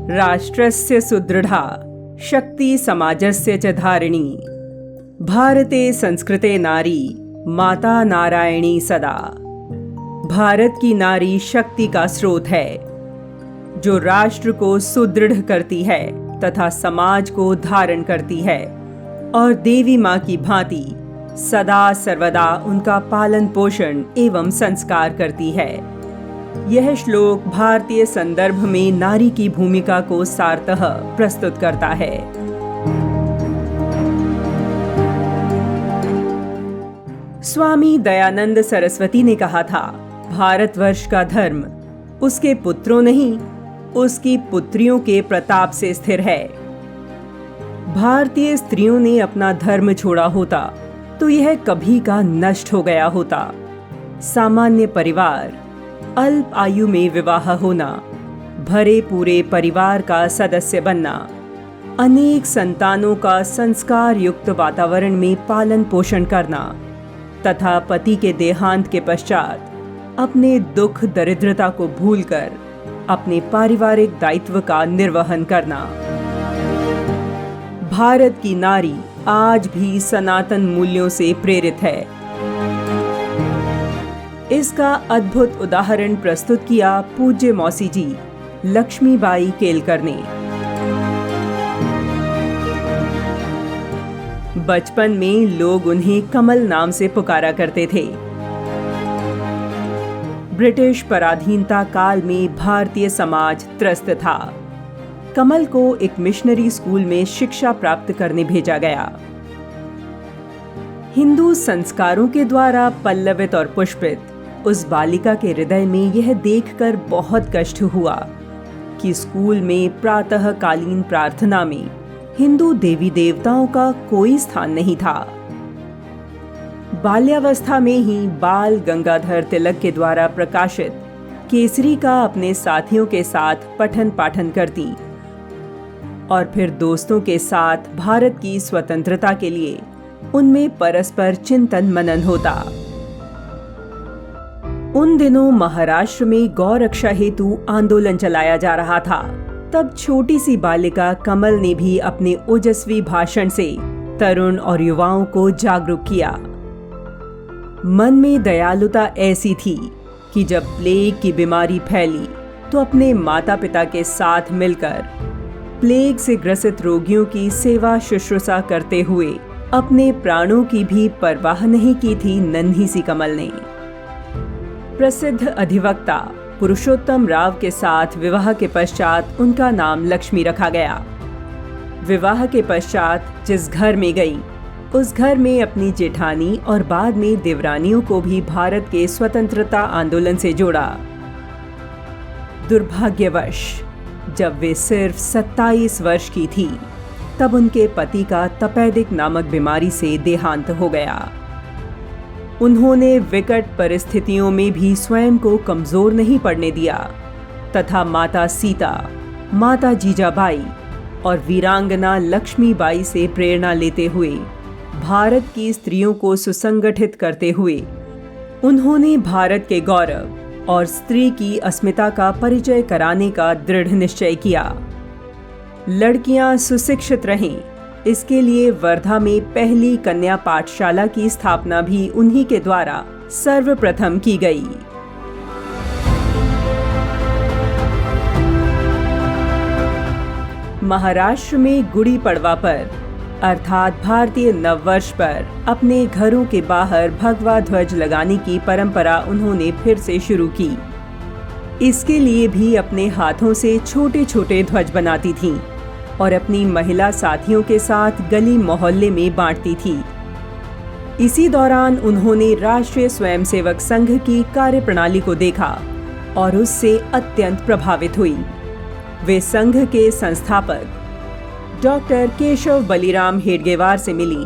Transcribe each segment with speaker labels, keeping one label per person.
Speaker 1: राष्ट्रस्य सुदृढ़ा शक्ति समाजस्य च धारिणी भारते संस्कृते नारी माता नारायणी सदा। भारत की नारी शक्ति का स्रोत है जो राष्ट्र को सुदृढ़ करती है तथा समाज को धारण करती है और देवी माँ की भांति सदा सर्वदा उनका पालन पोषण एवं संस्कार करती है। यह श्लोक भारतीय संदर्भ में नारी की भूमिका को सारतः प्रस्तुत करता है। स्वामी दयानंद सरस्वती ने कहा था, भारतवर्ष का धर्म उसके पुत्रों नहीं, उसकी पुत्रियों के प्रताप से स्थिर है। भारतीय स्त्रियों ने अपना धर्म छोड़ा होता तो यह कभी का नष्ट हो गया होता। सामान्य परिवार, अल्प आयु में विवाह होना, भरे पूरे परिवार का सदस्य बनना, अनेक संतानों का संस्कार युक्त वातावरण में पालन पोषण करना तथा पति के देहांत के पश्चात अपने दुख दरिद्रता को भूलकर अपने पारिवारिक दायित्व का निर्वहन करना। भारत की नारी आज भी सनातन मूल्यों से प्रेरित है। इसका अद्भुत उदाहरण प्रस्तुत किया पूज्य मौसी जी लक्ष्मीबाई केलकर ने। बचपन में लोग उन्हें कमल नाम से पुकारा करते थे। ब्रिटिश पराधीनता काल में भारतीय समाज त्रस्त था। कमल को एक मिशनरी स्कूल में शिक्षा प्राप्त करने भेजा गया। हिंदू संस्कारों के द्वारा पल्लवित और पुष्पित उस बालिका के हृदय में यह देखकर बहुत कष्ट हुआ कि स्कूल में प्रातःकालीन प्रार्थना में हिंदू देवी देवताओं का कोई स्थान नहीं था। बाल्यावस्था में ही बाल गंगाधर तिलक के द्वारा प्रकाशित केसरी का अपने साथियों के साथ पठन पाठन करती और फिर दोस्तों के साथ भारत की स्वतंत्रता के लिए उनमें परस्पर चिंतन मनन होता। उन दिनों महाराष्ट्र में गौ रक्षा हेतु आंदोलन चलाया जा रहा था। तब छोटी सी बालिका कमल ने भी अपने ओजस्वी भाषण से तरुण और युवाओं को जागरूक किया। मन में दयालुता ऐसी थी कि जब प्लेग की बीमारी फैली तो अपने माता पिता के साथ मिलकर प्लेग से ग्रसित रोगियों की सेवा शुश्रूषा करते हुए अपने प्राणों की भी परवाह नहीं की थी नन्ही सी कमल ने। प्रसिद्ध अधिवक्ता पुरुषोत्तम राव के साथ विवाह के पश्चात उनका नाम लक्ष्मी रखा गया। विवाह के पश्चात जिस घर में गई उस घर में अपनी जेठानी और बाद में देवरानियों को भी भारत के स्वतंत्रता आंदोलन से जोड़ा। दुर्भाग्यवश जब वे सिर्फ 27 वर्ष की थी तब उनके पति का तपेदिक नामक बीमारी से देहांत हो गया। उन्होंने विकट परिस्थितियों में भी स्वयं को कमजोर नहीं पड़ने दिया तथा माता सीता, माता जीजाबाई और वीरांगना लक्ष्मीबाई से प्रेरणा लेते हुए भारत की स्त्रियों को सुसंगठित करते हुए उन्होंने भारत के गौरव और स्त्री की अस्मिता का परिचय कराने का दृढ़ निश्चय किया। लड़कियां सुशिक्षित रहें, इसके लिए वर्धा में पहली कन्या पाठशाला की स्थापना भी उन्हीं के द्वारा सर्वप्रथम की गई। महाराष्ट्र में गुड़ी पड़वा पर अर्थात भारतीय नववर्ष पर अपने घरों के बाहर भगवा ध्वज लगाने की परंपरा उन्होंने फिर से शुरू की। इसके लिए भी अपने हाथों से छोटे छोटे ध्वज बनाती थीं और अपनी महिला साथियों के साथ गली मोहल्ले में बांटती थी। इसी दौरान उन्होंने राष्ट्रीय स्वयंसेवक संघ की कार्यप्रणाली को देखा और उससे अत्यंत प्रभावित हुई। वे संघ के संस्थापक डॉक्टर केशव बलिराम हेडगेवार से मिली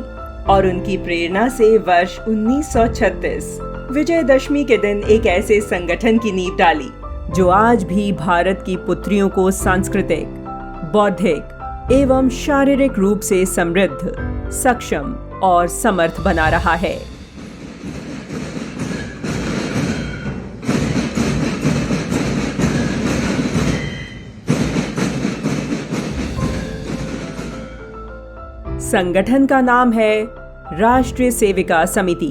Speaker 1: और उनकी प्रेरणा से वर्ष 1936 विजयदशमी के दिन एक ऐसे संगठन की नींव डाली जो आज भी भारत की पुत्रियों को सांस्कृतिक, बौद्धिक एवं शारीरिक रूप से समृद्ध, सक्षम और समर्थ बना रहा है। संगठन का नाम है राष्ट्रीय सेविका समिति।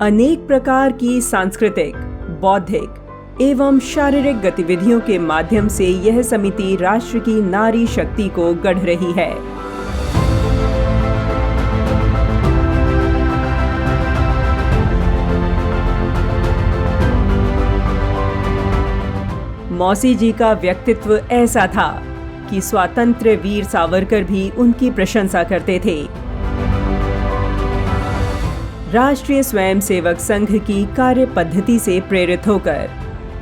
Speaker 1: अनेक प्रकार की सांस्कृतिक, बौद्धिक एवं शारीरिक गतिविधियों के माध्यम से यह समिति राष्ट्र की नारी शक्ति को गढ़ रही है। मौसी जी का व्यक्तित्व ऐसा था कि स्वातंत्र्य वीर सावरकर भी उनकी प्रशंसा करते थे। राष्ट्रीय स्वयंसेवक संघ की कार्य पद्धति से प्रेरित होकर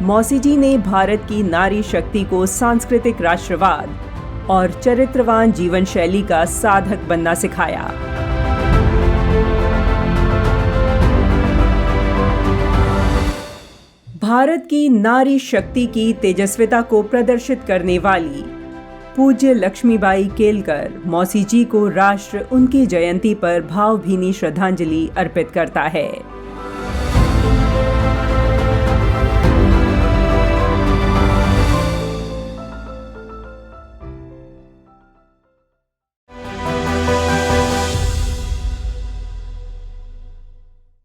Speaker 1: मौसी जी ने भारत की नारी शक्ति को सांस्कृतिक राष्ट्रवाद और चरित्रवान जीवन शैली का साधक बनना सिखाया। भारत की नारी शक्ति की तेजस्विता को प्रदर्शित करने वाली पूज्य लक्ष्मीबाई केलकर मौसी जी को राष्ट्र उनकी जयंती पर भावभीनी श्रद्धांजलि अर्पित करता है।